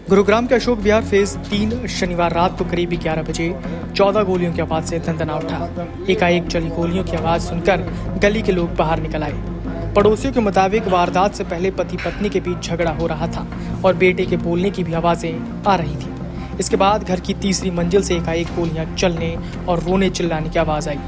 गुरुग्राम के अशोक विहार फेज 3 शनिवार रात को करीब 11 बजे 14 गोलियों की आवाज से दंदना उठा। एकाएक चली गोलियों की आवाज सुनकर गली के लोग बाहर निकल आए। पड़ोसियों के मुताबिक वारदात से पहले पति पत्नी के बीच झगड़ा हो रहा था और बेटे के बोलने की भी आवाजें आ रही थी। इसके बाद घर की तीसरी मंजिल से एकाएक गोलियां चलने और रोने चिल्लाने की आवाज आई।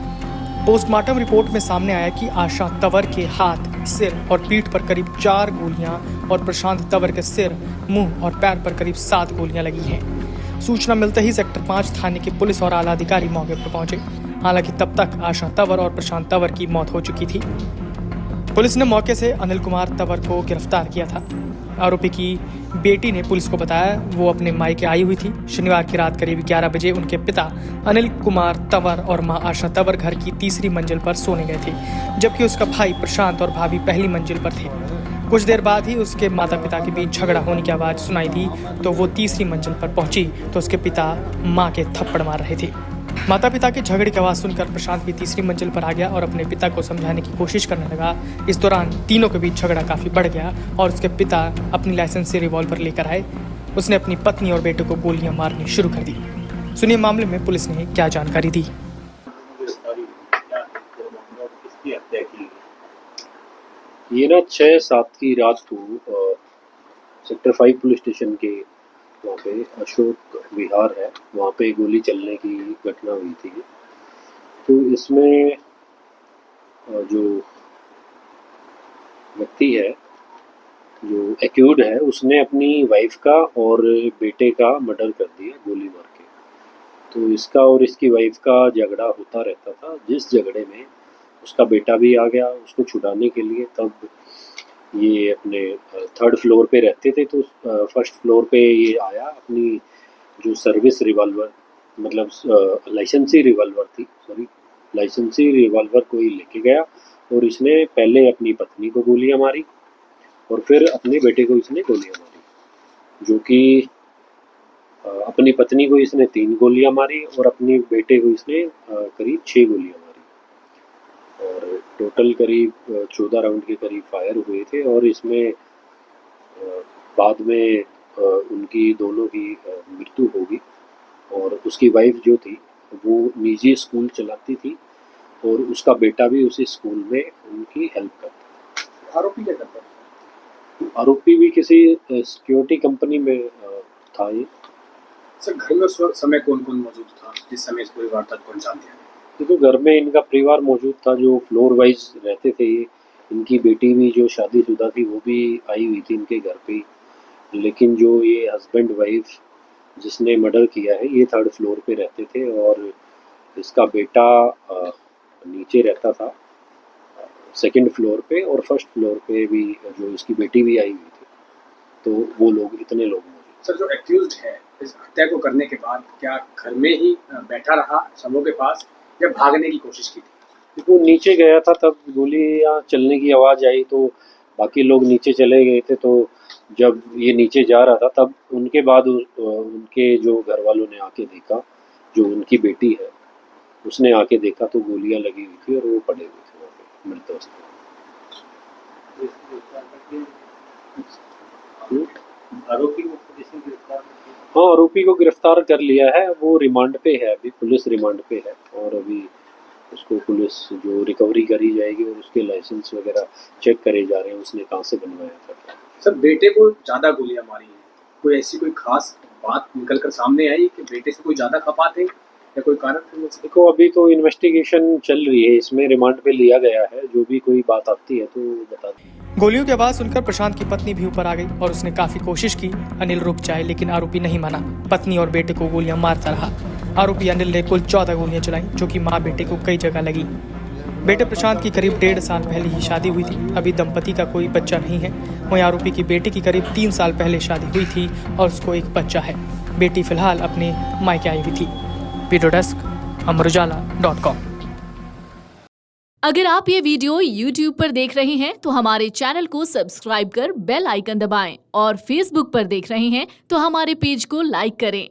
पोस्टमार्टम रिपोर्ट में सामने आया कि आशा तंवर के हाथ, सिर और पीठ पर करीब 4 गोलियां और प्रशांत तंवर के सिर, मुंह और पैर पर करीब 7 गोलियां लगी हैं। सूचना मिलते ही सेक्टर 5 थाने के पुलिस और आला अधिकारी मौके पर पहुंचे। हालांकि तब तक आशा तंवर और प्रशांत तंवर की मौत हो चुकी थी। पुलिस ने मौके से अनिल कुमार तंवर को गिरफ्तार किया था। आरोपी की बेटी ने पुलिस को बताया वो अपने मायके आई हुई थी। शनिवार की रात करीब 11 बजे उनके पिता अनिल कुमार तंवर और मां आशा तंवर घर की तीसरी मंजिल पर सोने गए थे, जबकि उसका भाई प्रशांत और भाभी पहली मंजिल पर थे। कुछ देर बाद ही उसके माता पिता के बीच झगड़ा होने की आवाज़ सुनाई दी तो वो तीसरी मंजिल पर पहुंची तो उसके पिता माँ के थप्पड़ मार रहे थे। माता पिता के झगड़े की आवाज़ सुनकर प्रशांत भी तीसरी मंजिल पर आ गया और अपने पिता को समझाने की कोशिश करने लगा। इस दौरान तीनों के बीच झगड़ा काफ़ी बढ़ गया और उसके पिता अपनी लाइसेंस से रिवॉल्वर लेकर आए। उसने अपनी पत्नी और बेटे को गोलियां मारनी शुरू कर दी। सुनिए मामले में पुलिस ने क्या जानकारी दी। ये ना 6/7 की रात को सेक्टर 5 पुलिस स्टेशन के वहाँ पे अशोक विहार है, वहाँ पे गोली चलने की घटना हुई थी। तो इसमें जो व्यक्ति है, जो एक्यूज्ड है, उसने अपनी वाइफ का और बेटे का मर्डर कर दिया गोली मार के। तो इसका और इसकी वाइफ का झगड़ा होता रहता था, जिस झगड़े में उसका बेटा भी आ गया उसको छुड़ाने के लिए। तब ये अपने 3rd फ्लोर पे रहते थे, तो 1st फ्लोर पे ये आया, अपनी जो सर्विस रिवॉल्वर मतलब लाइसेंसी रिवॉल्वर को ही लेके गया और इसने पहले अपनी पत्नी को गोलियां मारी और फिर अपने बेटे को इसने गोलियां मारी, जो कि अपनी पत्नी को इसने 3 गोलियां मारी और अपने बेटे को इसने करीब 6 गोलियां मारी और टोटल करीब 14 राउंड के करीब फायर हुए थे। और इसमें बाद में उनकी दोनों की मृत्यु हो गई और उसकी वाइफ जो थी वो निजी स्कूल चलाती थी और उसका बेटा भी उसी स्कूल में उनकी हेल्प करता। आरोपी क्या करता है? आरोपी भी किसी सिक्योरिटी कंपनी में था। ये सर, घर में उस वक्त समय कौन कौन मौजूद था जिस समय इस पूरी वारदात को अंजाम दिया? तो घर में इनका परिवार मौजूद था, जो फ्लोर वाइज रहते थे। इनकी बेटी भी जो शादीशुदा थी वो भी आई हुई थी इनके घर पे। लेकिन जो ये हस्बैंड वाइफ जिसने मर्डर किया है, ये 3rd फ्लोर पे रहते थे और इसका बेटा नीचे रहता था 2nd फ्लोर पे और 1st फ्लोर पे भी जो इसकी बेटी भी आई हुई थी। तो वो लोग, इतने लोग मौजूद। सर, जो एक्यूज्ड है इस हत्या को करने के बाद क्या घर में ही बैठा रहा शवों के पास या भागने की कोशिश की थी? वो नीचे गया था, तब गोलियां चलने की आवाज़ आई तो बाकी लोग नीचे चले गए थे। तो जब ये नीचे जा रहा था तब उनके बाद उनके जो घर वालों ने आके देखा, जो उनकी बेटी है उसने आके देखा तो गोलियां लगी हुई थी और वो पड़े हुए थे वहाँ पे मृत अवस्था में। हाँ, आरोपी को गिरफ्तार कर लिया है। वो रिमांड पे है, अभी पुलिस रिमांड पे है और अभी उसको पुलिस जो रिकवरी करी जाएगी और उसके लाइसेंस वगैरह चेक करे जा रहे हैं, उसने कहाँ से बनवाया था। सर, बेटे को ज़्यादा गोलियां मारी हैं, कोई ऐसी कोई खास बात निकल कर सामने आई कि बेटे से कोई ज़्यादा खपा थे या कोई कारण थे? देखो, अभी तो इन्वेस्टिगेशन चल रही है, इसमें रिमांड पे लिया गया है। जो भी कोई बात आती है तो बता दें। गोलियों की आवाज़ सुनकर प्रशांत की पत्नी भी ऊपर आ गई और उसने काफ़ी कोशिश की अनिल रुक जाए, लेकिन आरोपी नहीं माना। पत्नी और बेटे को गोलियां मारता रहा। आरोपी अनिल ने कुल 14 गोलियां चलाई, जो कि माँ बेटे को कई जगह लगी। बेटे प्रशांत की करीब 1.5 साल पहले ही शादी हुई थी। अभी दंपति का कोई बच्चा नहीं है। वहीं आरोपी की बेटी की करीब 3 साल पहले शादी हुई थी और उसको एक बच्चा है। बेटी फिलहाल अपने मायके आई हुई थी। वीडियो डेस्क अमरउजाला.com। अगर आप ये वीडियो YouTube पर देख रहे हैं तो हमारे चैनल को सब्सक्राइब कर बेल आइकन दबाएं और Facebook पर देख रहे हैं तो हमारे पेज को लाइक करें।